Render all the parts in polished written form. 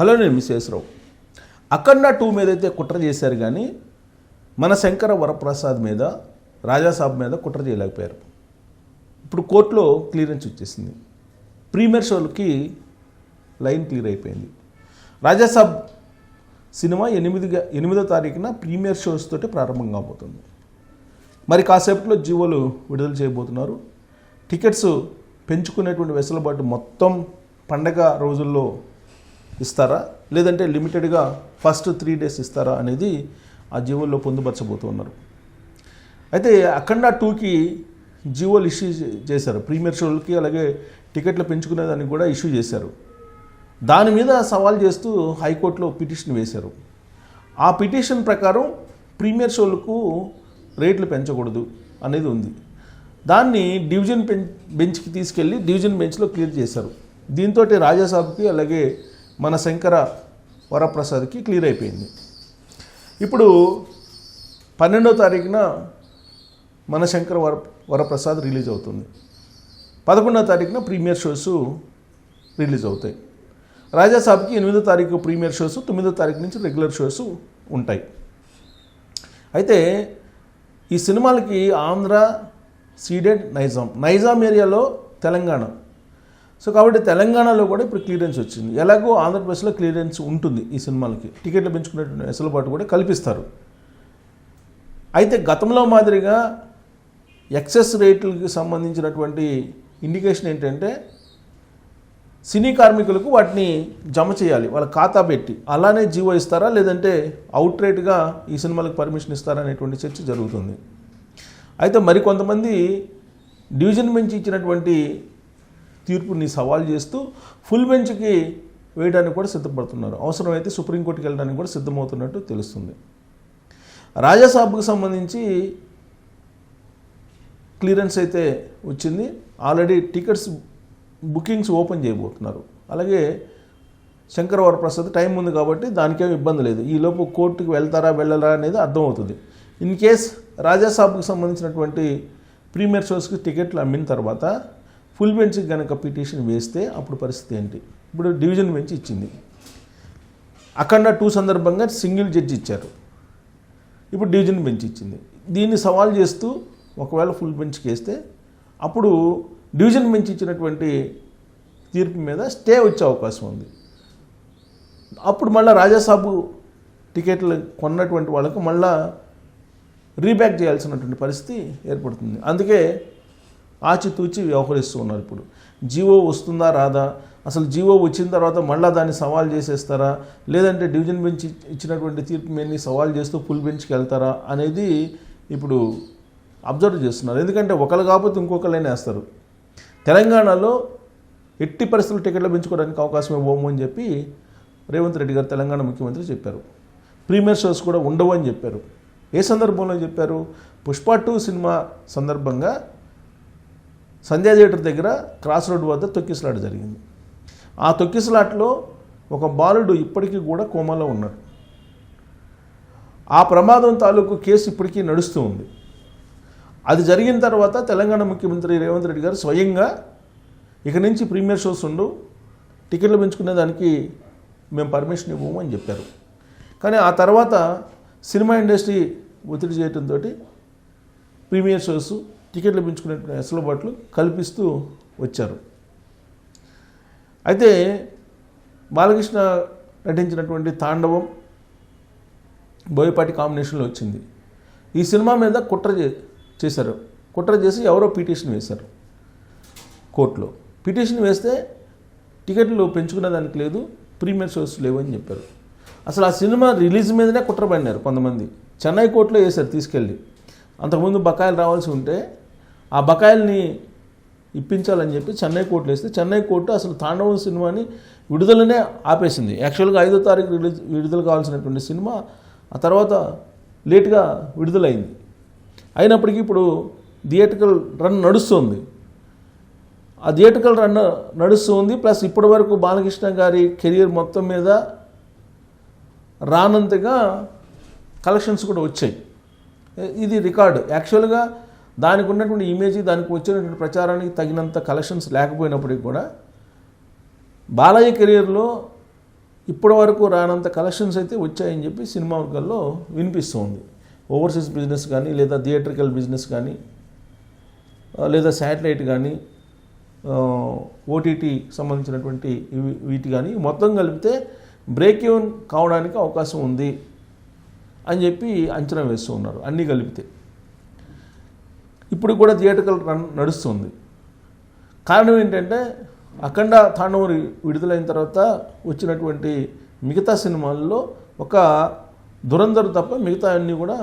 Hello, నేను మిస్సేశ్వరరావు. అఖండ 2 మీద అయితే కుట్ర చేశారు, కానీ మన శంకర వరప్రసాద్ మీద, రాజాసాబ్ మీద కుట్ర చేయలేకపోయారు. ఇప్పుడు కోర్టులో క్లియరెన్స్ వచ్చేసింది. ప్రీమియర్ షోలకి లైన్ క్లియర్ అయిపోయింది. రాజాసాబ్ సినిమా 8వ తారీఖున ప్రీమియర్ షోస్ తోటి ప్రారంభం కాబోతుంది. మరి కాసేపట్లో జీవోలు విడుదల చేయబోతున్నారు. టికెట్స్ పెంచుకునేటువంటి వెసులుబాటు మొత్తం పండగ రోజుల్లో ఇస్తారా, లేదంటే లిమిటెడ్గా ఫస్ట్ 3 days ఇస్తారా అనేది ఆ జీవోల్లో పొందుపరచబోతున్నారు. అయితే అఖండ 2కి జీవోలు ఇష్యూ చేశారు. ప్రీమియర్ షోలకి అలాగే టికెట్లు పెంచుకునేదానికి కూడా ఇష్యూ చేశారు. దాని మీద సవాల్ చేస్తూ హైకోర్టులో పిటిషన్ వేశారు. ఆ పిటిషన్ ప్రకారం ప్రీమియర్ షోలకు రేట్లు పెంచకూడదు అనేది ఉంది. దాన్ని డివిజన్ బెంచ్కి తీసుకెళ్ళి డివిజన్ బెంచ్లో క్లియర్ చేశారు. దీంతో రాజాసాబ్కి అలాగే మన శంకర వరప్రసాద్కి క్లియర్ అయిపోయింది. ఇప్పుడు 12వ తారీఖున మన శంకర వరప్రసాద్ రిలీజ్ అవుతుంది. 11వ తారీఖున ప్రీమియర్ షోస్ రిలీజ్ అవుతాయి. రాజాసాబ్కి 8వ తారీఖు ప్రీమియర్ షోస్, 9వ తారీఖు నుంచి రెగ్యులర్ షోస్ ఉంటాయి. అయితే ఈ సినిమాలకి ఆంధ్ర సీడెడ్ నైజాం ఏరియాలో తెలంగాణ. సో కాబట్టి తెలంగాణలో కూడా ఇప్పుడు క్లియరెన్స్ వచ్చింది. ఎలాగో ఆంధ్రప్రదేశ్లో క్లియరెన్స్ ఉంటుంది. ఈ సినిమాలకి టికెట్లు పెంచుకునేటువంటి వెసులుబాటు కూడా కల్పిస్తారు. అయితే గతంలో మాదిరిగా ఎక్సెస్ రేట్లకి సంబంధించినటువంటి ఇండికేషన్ ఏంటంటే సినీ కార్మికులకు వాటిని జమ చేయాలి, వాళ్ళ ఖాతా పెట్టి. అలానే జీవో ఇస్తారా, లేదంటే అవుట్ రేట్గా ఈ సినిమాలకు పర్మిషన్ ఇస్తారా అనేటువంటి చర్చ జరుగుతుంది. అయితే మరికొంతమంది డివిజన్ బెంచ్ ఇచ్చినటువంటి తీర్పుని సవాల్ చేస్తూ ఫుల్ బెంచ్కి వేయడానికి కూడా సిద్ధపడుతున్నారు. అవసరమైతే సుప్రీంకోర్టుకి వెళ్ళడానికి కూడా సిద్ధమవుతున్నట్టు తెలుస్తుంది. రాజాసాబ్కు సంబంధించి క్లియరెన్స్ అయితే వచ్చింది. ఆల్రెడీ టికెట్స్ బుకింగ్స్ ఓపెన్ చేయబోతున్నారు. అలాగే శంకర వరప్రసాద్ టైం ఉంది కాబట్టి దానికేం ఇబ్బంది లేదు. ఈలోపు కోర్టుకి వెళ్తారా వెళ్ళరా అనేది అర్థమవుతుంది. ఇన్ కేస్ రాజాసాబ్కి సంబంధించినటువంటి ప్రీమియర్ షోస్కి టికెట్లు అమ్మిన తర్వాత ఫుల్ బెంచ్కి కనుక పిటిషన్ వేస్తే అప్పుడు పరిస్థితి ఏంటి? ఇప్పుడు డివిజన్ బెంచ్ ఇచ్చింది. అఖండ 2 సందర్భంగా సింగిల్ జడ్జి ఇచ్చారు. ఇప్పుడు డివిజన్ బెంచ్ ఇచ్చింది. దీన్ని సవాల్ చేస్తూ ఒకవేళ ఫుల్ బెంచ్కి వేస్తే అప్పుడు డివిజన్ బెంచ్ ఇచ్చినటువంటి తీర్పు మీద స్టే వచ్చే అవకాశం ఉంది. అప్పుడు మళ్ళీ రాజాసాబు టికెట్లు కొన్నటువంటి వాళ్ళకు మళ్ళీ రీబ్యాక్ చేయాల్సినటువంటి పరిస్థితి ఏర్పడుతుంది. అందుకే ఆచితూచి వ్యవహరిస్తూ ఉన్నారు. ఇప్పుడు జీవో వస్తుందా రాదా, అసలు జీవో వచ్చిన తర్వాత మళ్ళీ దాన్ని సవాల్ చేసేస్తారా, లేదంటే డివిజన్ బెంచ్ ఇచ్చినటువంటి తీర్పు మీద సవాల్ చేస్తూ ఫుల్ బెంచ్కి వెళ్తారా అనేది ఇప్పుడు అబ్జర్వ్ చేస్తున్నారు. ఎందుకంటే ఒకరు కాకపోతే ఇంకొకరైనా వేస్తారు. తెలంగాణలో ఎట్టి పరిస్థితులు టికెట్లు పెంచుకోవడానికి అవకాశం ఇవ్వము అని చెప్పి రేవంత్ రెడ్డి గారు తెలంగాణ ముఖ్యమంత్రి చెప్పారు. ప్రీమియర్ షోస్ కూడా ఉండవు అని చెప్పారు. ఏ సందర్భంలో చెప్పారు? పుష్ప 2 సినిమా సందర్భంగా సంధ్యా థియేటర్ దగ్గర క్రాస్ రోడ్ వద్ద తొక్కిసలాట జరిగింది. ఆ తొక్కిసలాటలో ఒక బాలుడు ఇప్పటికీ కూడా కోమాలో ఉన్నాడు. ఆ ప్రమాదం తాలూకు కేసు ఇప్పటికీ నడుస్తూ ఉంది. అది జరిగిన తర్వాత తెలంగాణ ముఖ్యమంత్రి రేవంత్ రెడ్డి గారు స్వయంగా ఇక నుంచి ప్రీమియర్ షోస్ ఉండవు, టికెట్లు పెంచుకునే దానికి మేము పర్మిషన్ ఇవ్వము అని చెప్పారు. కానీ ఆ తర్వాత సినిమా ఇండస్ట్రీ ఒత్తిడి చేయడంతో ప్రీమియర్ షోస్, టికెట్లు పెంచుకునే వెసులుబాట్లు కల్పిస్తూ వచ్చారు. అయితే బాలకృష్ణ నటించినటువంటి తాండవం బోయపాటి కాంబినేషన్లో వచ్చింది. ఈ సినిమా మీద కుట్ర చేశారు. కుట్ర చేసి ఎవరో పిటిషన్ వేశారు కోర్టులో. పిటిషన్ వేస్తే టికెట్లు పెంచుకునే దానికి లేదు, ప్రీమియర్ షోస్ లేవని చెప్పారు. అసలు ఆ సినిమా రిలీజ్ మీదనే కుట్ర పడినారు కొంతమంది. చెన్నై కోర్టులో వేశారు తీసుకెళ్ళి. అంతకుముందు బకాయిలు రావాల్సి ఉంటే ఆ బకాయిల్ని ఇప్పించాలని చెప్పి చెన్నై కోర్టులో వేస్తే చెన్నై కోర్టు అసలు తాండవం సినిమాని విడుదలనే ఆపేసింది. యాక్చువల్గా 5వ తారీఖు విడుదల కావాల్సినటువంటి సినిమా ఆ తర్వాత లేట్గా విడుదలైంది. అయినప్పటికీ ఇప్పుడు థియేట్రికల్ రన్ నడుస్తుంది. ఆ థియేట్రికల్ రన్ నడుస్తుంది. ప్లస్ ఇప్పటి వరకు బాలకృష్ణ గారి కెరియర్ మొత్తం మీద రానంతగా కలెక్షన్స్ కూడా వచ్చాయి. ఇది రికార్డు. యాక్చువల్గా దానికి ఉన్నటువంటి ఇమేజ్, దానికి వచ్చినటువంటి ప్రచారానికి తగినంత కలెక్షన్స్ లేకపోయినప్పటికీ కూడా బాలయ్య కెరియర్లో ఇప్పటి వరకు రానంత కలెక్షన్స్ అయితే వచ్చాయని చెప్పి సినిమా వర్గాల్లో వినిపిస్తూ ఉంది. ఓవర్సీస్ బిజినెస్ కానీ, లేదా థియేట్రికల్ బిజినెస్ కానీ, లేదా శాటిలైట్ కానీ, ఓటీటీ సంబంధించినటువంటి వీటి కానీ మొత్తం కలిపితే బ్రేక్ ఈవెన్ కావడానికి అవకాశం ఉంది అని చెప్పి అంచనా వేస్తూ ఉన్నారు అన్నీ కలిపితే. ఇప్పుడు కూడా థియేట్రికల్ రన్ నడుస్తుంది. కారణం ఏంటంటే అఖండ తాండవం విడుదలైన తర్వాత వచ్చినటువంటి మిగతా సినిమాల్లో ఒక దురంధర్ తప్ప మిగతా అన్నీ కూడా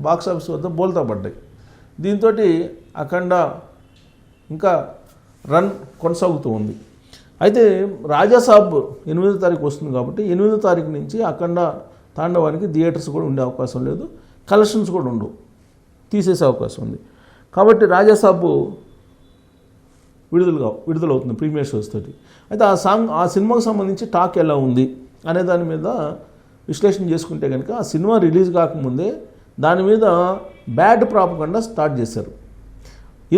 బాక్సాఫీస్ వద్ద బోల్తా పడ్డాయి. దీంతో అఖండ ఇంకా రన్ కొనసాగుతూ ఉంది. అయితే రాజాసాబ్ 8వ తారీఖు వస్తుంది కాబట్టి 8వ తారీఖు నుంచి అఖండ తాండవానికి థియేటర్స్ కూడా ఉండే అవకాశం లేదు, కలెక్షన్స్ కూడా ఉండవు, తీసేసే అవకాశం ఉంది. కాబట్టి రాజాసాబ్ విడుదలవుతుంది ప్రీమియర్ షోస్ తోటి. అయితే ఆ సినిమాకు సంబంధించి టాక్ ఎలా ఉంది అనే దాని మీద విశ్లేషణ చేసుకుంటే కనుక ఆ సినిమా రిలీజ్ కాకముందే దాని మీద బ్యాడ్ ప్రాపగండా స్టార్ట్ చేశారు.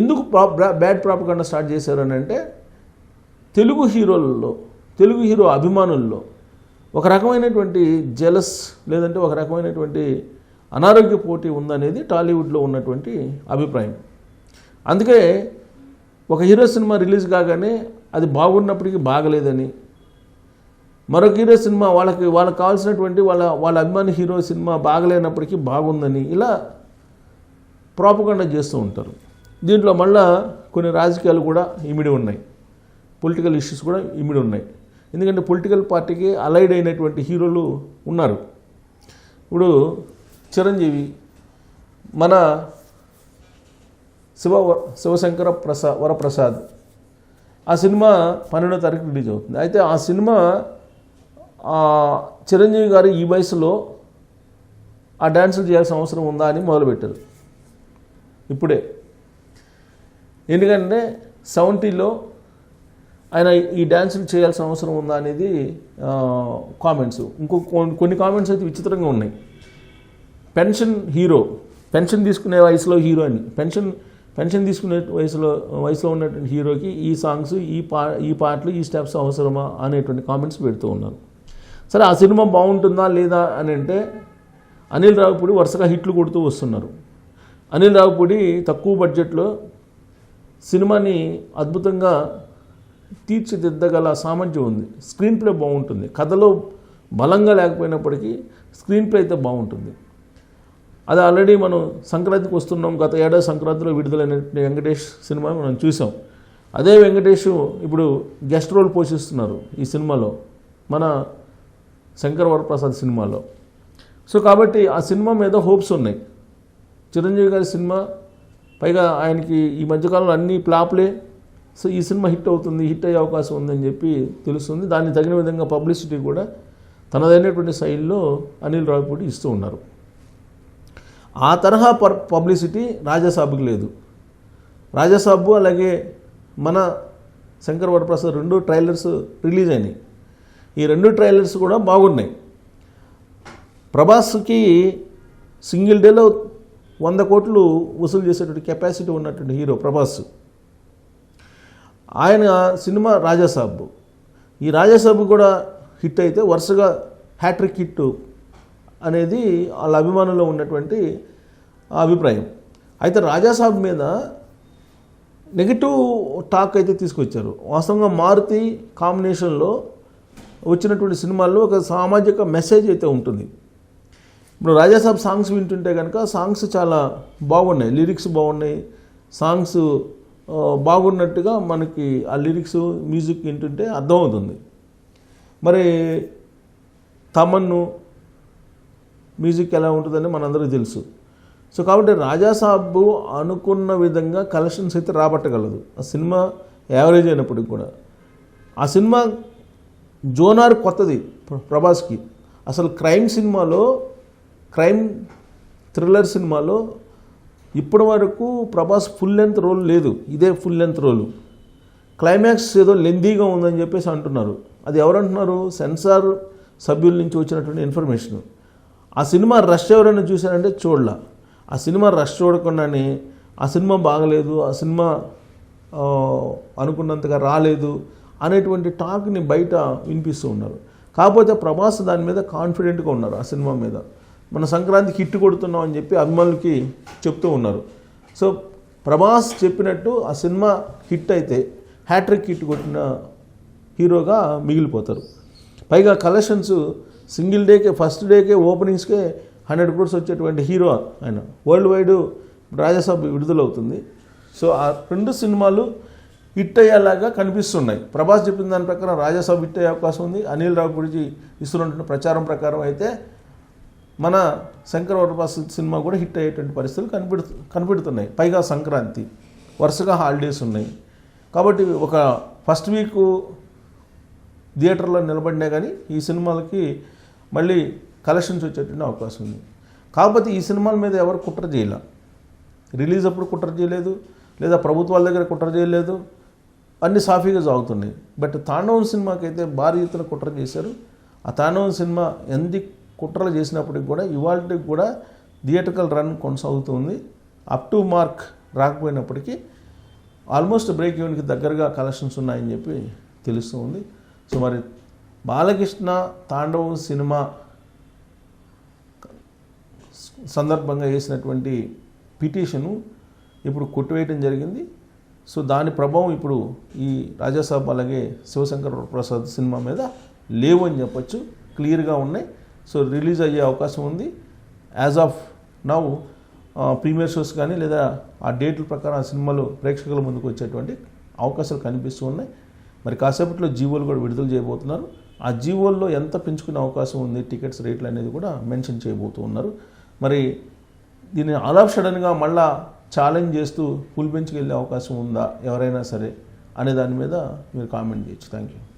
ఎందుకు బ్యాడ్ ప్రాపగండా స్టార్ట్ చేశారు అని అంటే తెలుగు హీరో అభిమానుల్లో ఒక రకమైనటువంటి జెలస్ లేదంటే ఒక రకమైనటువంటి అనారోగ్య పోటీ ఉందనేది టాలీవుడ్లో ఉన్నటువంటి అభిప్రాయం. అందుకే ఒక హీరో సినిమా రిలీజ్ కాగానే అది బాగున్నప్పటికీ బాగలేదని, మరొక హీరో సినిమా వాళ్ళకి కావాల్సినటువంటి వాళ్ళ అభిమాని హీరో సినిమా బాగలేనప్పటికీ బాగుందని ఇలా ప్రాపగండా చేస్తూ ఉంటారు. దీంట్లో మళ్ళా కొన్ని రాజకీయాలు కూడా ఇమిడి ఉన్నాయి, పొలిటికల్ ఇష్యూస్ కూడా ఇమిడి ఉన్నాయి. ఎందుకంటే పొలిటికల్ పార్టీకి అలైడ్ అయినటువంటి హీరోలు ఉన్నారు. ఇప్పుడు చిరంజీవి మన శివశంకర వరప్రసాద్ ఆ సినిమా 12వ తారీఖు రిలీజ్ అవుతుంది. అయితే ఆ సినిమా చిరంజీవి గారు ఈ వయసులో ఆ డ్యాన్సులు చేయాల్సిన అవసరం ఉందా అని మొదలుపెట్టారు ఇప్పుడే. ఎందుకంటే 70లో ఆయన ఈ డ్యాన్సులు చేయాల్సిన అవసరం ఉందా అనేది కామెంట్స్. కొన్ని కామెంట్స్ అయితే విచిత్రంగా ఉన్నాయి. పెన్షన్ తీసుకునే వయసులో హీరో అని, పెన్షన్ తీసుకునే వయసులో ఉన్నటువంటి హీరోకి ఈ సాంగ్స్ ఈ పాటలు ఈ స్టెప్స్ అవసరమా అనేటువంటి కామెంట్స్ పెడుతూ ఉన్నారు. సరే, ఆ సినిమా బాగుంటుందా లేదా అని అంటే అనిల్ రావిపూడి వరుసగా హిట్లు కొడుతూ వస్తున్నారు. అనిల్ రావిపూడి తక్కువ బడ్జెట్లో సినిమాని అద్భుతంగా తీర్చిదిద్దగల సామర్థ్యం ఉంది. స్క్రీన్ ప్లే బాగుంటుంది, కథలో బలంగా లేకపోయినప్పటికీ స్క్రీన్ ప్లే అయితే బాగుంటుంది. అది ఆల్రెడీ మనం సంక్రాంతికి వస్తున్నాం, గత ఏడాది సంక్రాంతిలో విడుదలైన వెంకటేష్ సినిమా మనం చూసాం. అదే వెంకటేష్ ఇప్పుడు గెస్ట్ రోల్ పోషిస్తున్నారు ఈ సినిమాలో, మన శంకర్ వరప్రసాద్ సినిమాలో. సో కాబట్టి ఆ సినిమా మీద హోప్స్ ఉన్నాయి. చిరంజీవి గారి సినిమా, పైగా ఆయనకి ఈ మధ్యకాలంలో అన్ని ఫ్లాప్లే. సో ఈ సినిమా హిట్ అయ్యే అవకాశం ఉందని చెప్పి తెలుస్తుంది. దాన్ని తగిన విధంగా పబ్లిసిటీ కూడా తనదైనటువంటి శైలిలో అనిల్ రావిపూడి ఇస్తూ ఉన్నారు. ఆ తరహా పబ్లిసిటీ రాజాసాబ్కి లేదు. రాజాసాబ్ అలాగే మన శంకర్ వరప్రసాద్ 2 ట్రైలర్స్ రిలీజ్ అయినాయి. ఈ 2 ట్రైలర్స్ కూడా బాగున్నాయి. ప్రభాస్కి సింగిల్ డేలో 100 కోట్లు వసూలు చేసేటువంటి కెపాసిటీ ఉన్నటువంటి హీరో ప్రభాస్. ఆయన సినిమా రాజాసాబ్. ఈ రాజాసాబ్ కూడా హిట్ అయితే వరుసగా హ్యాట్రిక్ హిట్ అనేది వాళ్ళ అభిమానుల్లో ఉన్నటువంటి అభిప్రాయం. అయితే రాజాసాబ్ మీద నెగిటివ్ టాక్ అయితే తీసుకొచ్చారు. వాస్తవంగా మారుతి కాంబినేషన్లో వచ్చినటువంటి సినిమాల్లో ఒక సామాజిక మెసేజ్ అయితే ఉంటుంది. ఇప్పుడు రాజాసాబ్ సాంగ్స్ వింటుంటే కనుక సాంగ్స్ చాలా బాగున్నాయి, లిరిక్స్ బాగున్నాయి, సాంగ్స్ బాగున్నట్టుగా మనకి ఆ లిరిక్స్ మ్యూజిక్ వింటుంటే అర్థమవుతుంది. మరి తమన్ను మ్యూజిక్ ఎలా ఉంటుందని మనందరికీ తెలుసు. సో కాబట్టి రాజాసాబ్ అనుకున్న విధంగా కలెక్షన్స్ అయితే రాబట్టగలదు. ఆ సినిమా యావరేజ్ అయినప్పటికి కూడా ఆ సినిమా జోనార్ కొత్తది ప్రభాస్కి. అసలు క్రైమ్ థ్రిల్లర్ సినిమాలో ఇప్పటి వరకు ప్రభాస్ ఫుల్ లెంత్ రోల్ లేదు, ఇదే ఫుల్ లెంత్ రోలు. క్లైమాక్స్ ఏదో లెందీగా ఉందని చెప్పేసి అంటున్నారు. అది ఎవరంటున్నారు? సెన్సార్ సభ్యుల నుంచి వచ్చినటువంటి ఇన్ఫర్మేషన్. ఆ సినిమా రష్ ఎవరైనా చూశారంటే చూడలా. ఆ సినిమా రష్ చూడకుండానే ఆ సినిమా బాగలేదు, ఆ సినిమా అనుకున్నంతగా రాలేదు అనేటువంటి టాక్ని బయట వినిపిస్తూ ఉన్నారు. కాకపోతే ప్రభాస్ దాని మీద కాన్ఫిడెంట్గా ఉన్నారు, ఆ సినిమా మీద. మన సంక్రాంతికి హిట్ కొడుతున్నాం అని చెప్పి అభిమానులకి చెప్తూ ఉన్నారు. సో ప్రభాస్ చెప్పినట్టు ఆ సినిమా హిట్ అయితే హ్యాట్రిక్ హిట్ కొట్టిన హీరోగా మిగిలిపోతారు. పైగా కలెక్షన్స్ సింగిల్ డేకే, ఫస్ట్ డేకే, ఓపెనింగ్స్కే 100 crores వచ్చేటువంటి హీరో ఆయన. వరల్డ్ వైడ్ రాజాసాబ్ విడుదలవుతుంది. సో ఆ 2 సినిమాలు హిట్ అయ్యేలాగా కనిపిస్తున్నాయి. ప్రభాస్ చెప్పిన దాని ప్రకారం రాజాసాబ్ హిట్ అయ్యే అవకాశం ఉంది. అనిల్ రావిపూడి ఇస్తున్నటువంటి ప్రచారం ప్రకారం అయితే మన శంకర్ వరప్రసాద్ సినిమా కూడా హిట్ అయ్యేటువంటి పరిస్థితులు కనిపెడుతున్నాయి. పైగా సంక్రాంతి, వరుసగా హాలిడేస్ ఉన్నాయి. కాబట్టి ఒక ఫస్ట్ వీక్ థియేటర్లో నిలబడినా కానీ ఈ సినిమాలకి మళ్ళీ కలెక్షన్స్ వచ్చేటువంటి అవకాశం ఉంది. కాకపోతే ఈ సినిమాల మీద ఎవరు కుట్ర చేయలే. రిలీజ్ అప్పుడు కుట్ర చేయలేదు, లేదా ప్రభుత్వాల దగ్గర కుట్ర చేయలేదు, అన్ని సాఫీగా సాగుతున్నాయి. బట్ తాండవం సినిమాకి అయితే భారీ ఎత్తున కుట్ర చేశారు. ఆ తాండవం సినిమా ఎంత కుట్రలు చేసినప్పటికి కూడా ఇవాళకి కూడా థియేటర్కల్ రన్ కొనసాగుతుంది. అప్ టు మార్క్ రాకపోయినప్పటికీ ఆల్మోస్ట్ బ్రేక్ ఈవెన్కి దగ్గరగా కలెక్షన్స్ ఉన్నాయని చెప్పి తెలుస్తూ ఉంది. సో మరి బాలకృష్ణ తాండవం సినిమా సందర్భంగా వేసినటువంటి పిటిషను ఇప్పుడు కొట్టివేయటం జరిగింది. సో దాని ప్రభావం ఇప్పుడు ఈ రాజాసాబ్ అలాగే శివశంకర్ ప్రసాద్ సినిమా మీద లేవు అని చెప్పొచ్చు, క్లియర్గా ఉన్నాయి. సో రిలీజ్ అయ్యే అవకాశం ఉంది. As of now premiere shows కానీ లేదా ఆ డేట్ల ప్రకారం ఆ సినిమాలు ప్రేక్షకుల ముందుకు వచ్చేటువంటి అవకాశాలు కనిపిస్తూ ఉన్నాయి. మరి కాసేపట్లో జీవోలు కూడా విడుదల చేయబోతున్నారు. ఆ జీవోల్లో ఎంత పెంచుకునే అవకాశం ఉంది, టికెట్స్ రేట్లు అనేది కూడా మెన్షన్ చేయబోతూ ఉన్నారు. మరి దీన్ని ఆల్ ఆఫ్ సడన్గా మళ్ళా ఛాలెంజ్ చేస్తూ ఫుల్ బెంచ్కి వెళ్ళే అవకాశం ఉందా ఎవరైనా సరే అనే దాని మీద మీరు కామెంట్ చేయొచ్చు. Thank you.